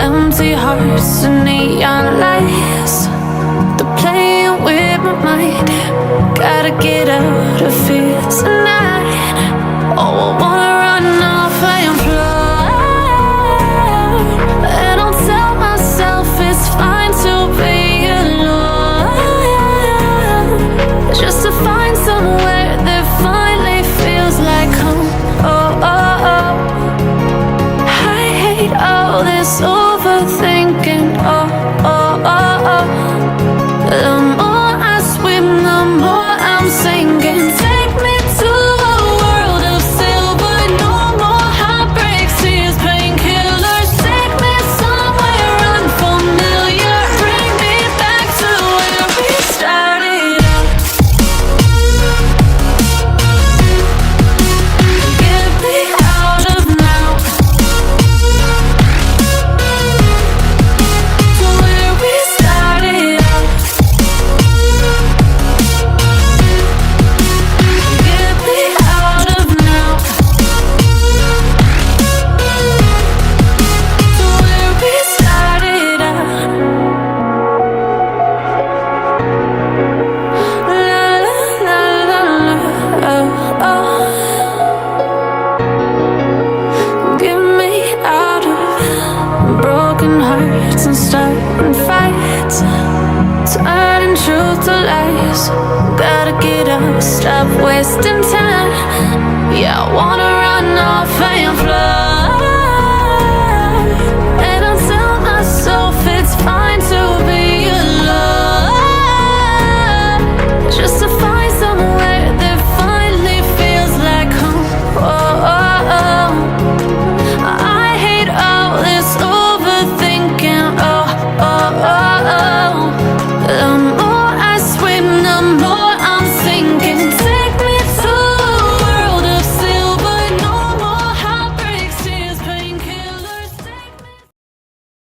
empty hearts and neon lights. They're playing with my mind. Gotta get out of here tonight. Oh, I wanna run off and fly. And I'll tell myself it's fine to be alone, just to find somewhere that finally feels like home. Oh, oh, oh. I hate all this overthinking. Oh, oh, oh, oh. The more I swim, the more I'm sinking. Take me to a world of silver. No more heartbreaks, tears, painkillers. Take me somewhere unfamiliar. Bring me back to where we started out. Get me out of now, to where we started out. Get me out of now, to where we started out. La la la la la, oh, oh. Get me out of broken hearts and starting fights, turning truth to lies. Gotta get up, stop wasting time. Yeah, I wanna